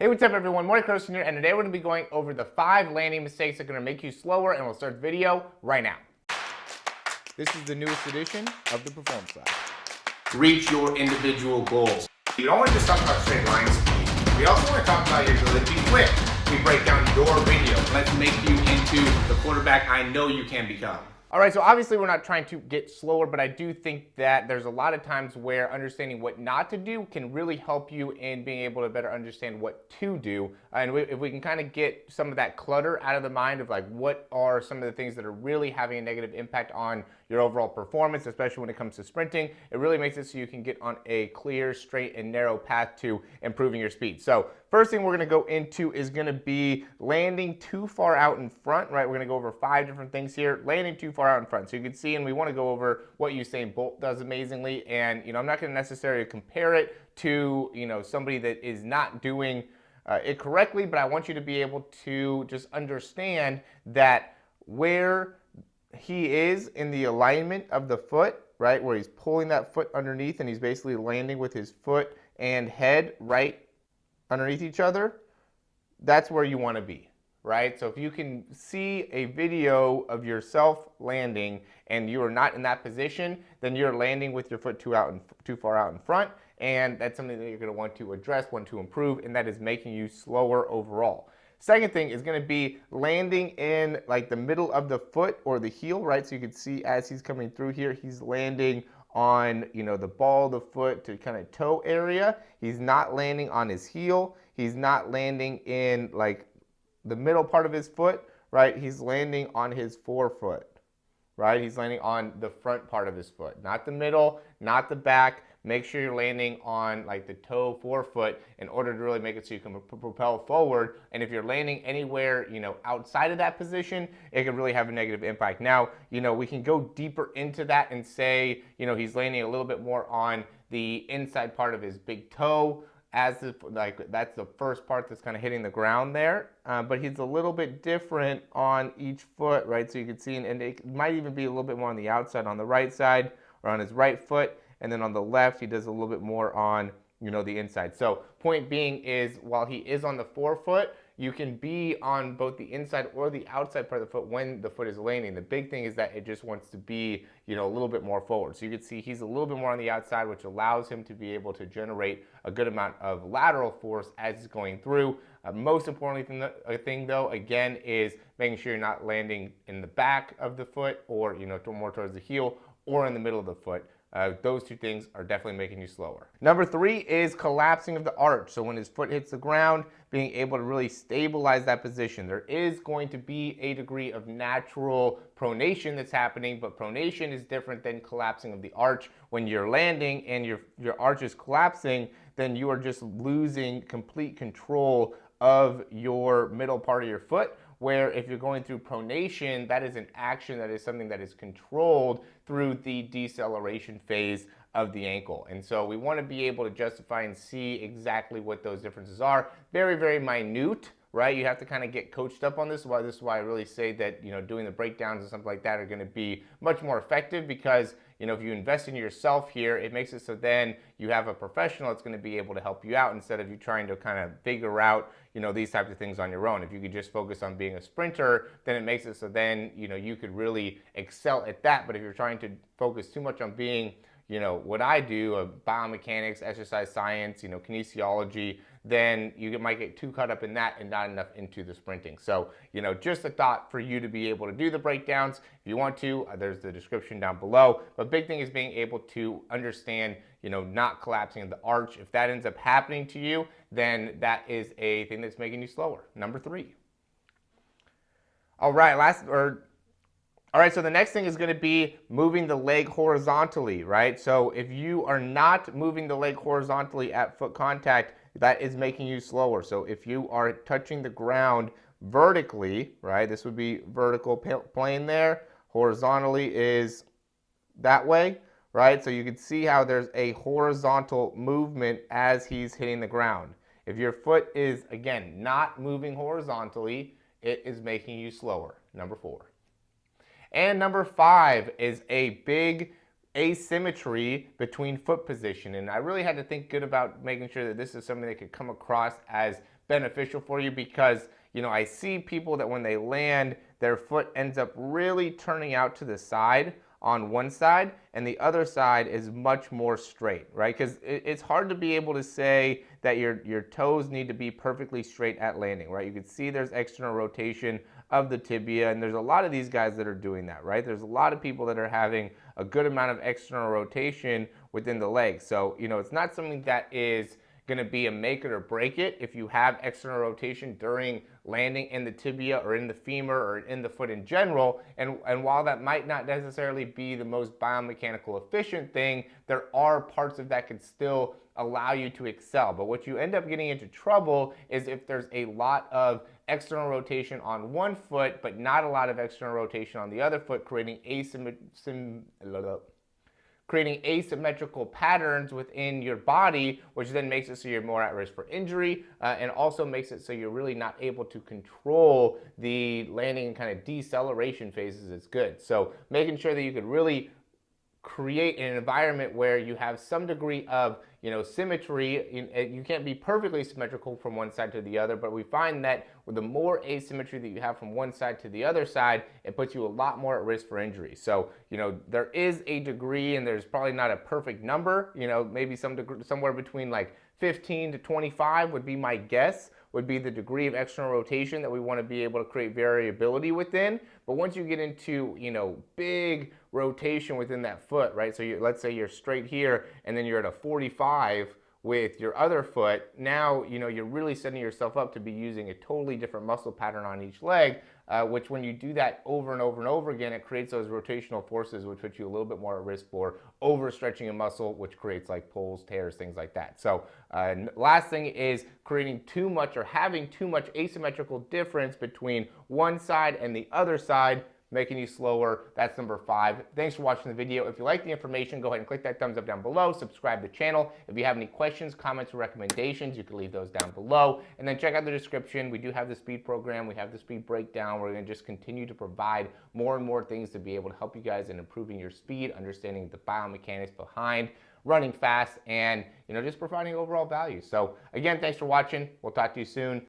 Hey, what's up everyone? Morey Croson here, and today we're going to be going over the 5 landing mistakes that are going to make you slower, and we'll start the video right now. This is the newest edition of the Performance Lab. Reach your individual goals. You don't want to just talk about straight line speed. We also want to talk about your ability to be quick. We break down your video. Let's make you into the quarterback I know you can become. All right, so obviously we're not trying to get slower, but I do think that there's a lot of times where understanding what not to do can really help you in being able to better understand what to do. And if we can kind of get some of that clutter out of the mind of like what are some of the things that are really having a negative impact on your overall performance, especially when it comes to sprinting, it really makes it so you can get on a clear, straight, and narrow path to improving your speed. So first thing we're going to go into is going to be landing too far out in front, right? We're going to go over 5 different things here. Landing too far out in front. So you can see, and we want to go over what Usain Bolt does amazingly. And, I'm not going to necessarily compare it to, somebody that is not doing it correctly, but I want you to be able to just understand that where he is in the alignment of the foot, right, where he's pulling that foot underneath and he's basically landing with his foot and head right underneath each other, that's where you want to be, right? So if you can see a video of yourself landing and you are not in that position, then you're landing with your foot too far out in front, and that's something that you're going to want to address, want to improve, and that is making you slower overall. Second thing is going to be landing in like the middle of the foot or the heel, right? So you can see as he's coming through here, he's landing on, the ball of the foot to kind of toe area. He's not landing on his heel. He's not landing in like the middle part of his foot, right? He's landing on his forefoot, right? He's landing on the front part of his foot, not the middle, not the back. Make sure you're landing on like the toe forefoot in order to really make it so you can propel forward. And if you're landing anywhere, outside of that position, it can really have a negative impact. Now, we can go deeper into that and say, he's landing a little bit more on the inside part of his big toe, as if like that's the first part that's kind of hitting the ground there, but he's a little bit different on each foot, right? So you can see, and it might even be a little bit more on the outside on the right side or on his right foot, and then on the left he does a little bit more on the inside. So point being is, while he is on the forefoot, you can be on both the inside or the outside part of the foot when the foot is landing. The big thing is that it just wants to be, a little bit more forward. So you can see he's a little bit more on the outside, which allows him to be able to generate a good amount of lateral force as he's going through. Most importantly thing though, again, is making sure you're not landing in the back of the foot or, more towards the heel or in the middle of the foot. Those two things are definitely making you slower. Number 3 is collapsing of the arch. So when his foot hits the ground, being able to really stabilize that position. There is going to be a degree of natural pronation that's happening, but pronation is different than collapsing of the arch. When you're landing and your arch is collapsing, then you are just losing complete control of your middle part of your foot. Where if you're going through pronation, that is an action, that is something that is controlled through the deceleration phase of the ankle. And so we want to be able to justify and see exactly what those differences are. Very, very minute, right? You have to kind of get coached up on this. This is why I really say that, doing the breakdowns and something like that are going to be much more effective, because, if you invest in yourself here, it makes it so then you have a professional that's going to be able to help you out instead of you trying to kind of figure out, these types of things on your own. If you could just focus on being a sprinter, then it makes it so then, you could really excel at that. But if you're trying to focus too much on being, what I do, biomechanics, exercise science, kinesiology, then you might get too caught up in that and not enough into the sprinting. So, just a thought for you to be able to do the breakdowns. If you want to, there's the description down below. But big thing is being able to understand, not collapsing of the arch. If that ends up happening to you, then that is a thing that's making you slower. Number 3. All right, so the next thing is going to be moving the leg horizontally, right? So if you are not moving the leg horizontally at foot contact, that is making you slower. So if you are touching the ground vertically, right, this would be vertical plane there, horizontally is that way, right? So you can see how there's a horizontal movement as he's hitting the ground. If your foot is, again, not moving horizontally, it is making you slower. Number 4. And number 5 is a big asymmetry between foot position. And I really had to think good about making sure that this is something that could come across as beneficial for you because, I see people that when they land, their foot ends up really turning out to the side on one side, and the other side is much more straight, right? Because it's hard to be able to say that your toes need to be perfectly straight at landing, right? You can see there's external rotation of the tibia, and there's a lot of these guys that are doing that, right? There's a lot of people that are having a good amount of external rotation within the leg. So, it's not something that is going to be a make it or break it if you have external rotation during landing in the tibia or in the femur or in the foot in general. And while that might not necessarily be the most biomechanical efficient thing, there are parts of that could still allow you to excel. But what you end up getting into trouble is if there's a lot of external rotation on one foot, but not a lot of external rotation on the other foot, creating asymmetrical patterns within your body, which then makes it so you're more at risk for injury, and also makes it so you're really not able to control the landing and kind of deceleration phases as good. So making sure that you could really create an environment where you have some degree of symmetry. You can't be perfectly symmetrical from one side to the other, but we find that with the more asymmetry that you have from one side to the other side, it puts you a lot more at risk for injury. So there is a degree, and there's probably not a perfect number, maybe somewhere between like 15 to 25 would be my guess, would be the degree of external rotation that we want to be able to create variability within. But once you get into, big rotation within that foot, right? So let's say you're straight here and then you're at a 45 with your other foot. Now, you're really setting yourself up to be using a totally different muscle pattern on each leg, which when you do that over and over and over again, it creates those rotational forces, which put you a little bit more at risk for overstretching a muscle, which creates like pulls, tears, things like that. So last thing is creating too much or having too much asymmetrical difference between one side and the other side, making you slower. That's number 5. Thanks for watching the video. If you like the information, go ahead and click that thumbs up down below. Subscribe to the channel. If you have any questions, comments, or recommendations, you can leave those down below. And then check out the description. We do have the speed program. We have the speed breakdown. We're going to just continue to provide more and more things to be able to help you guys in improving your speed, understanding the biomechanics behind running fast, and just providing overall value. So again, thanks for watching. We'll talk to you soon.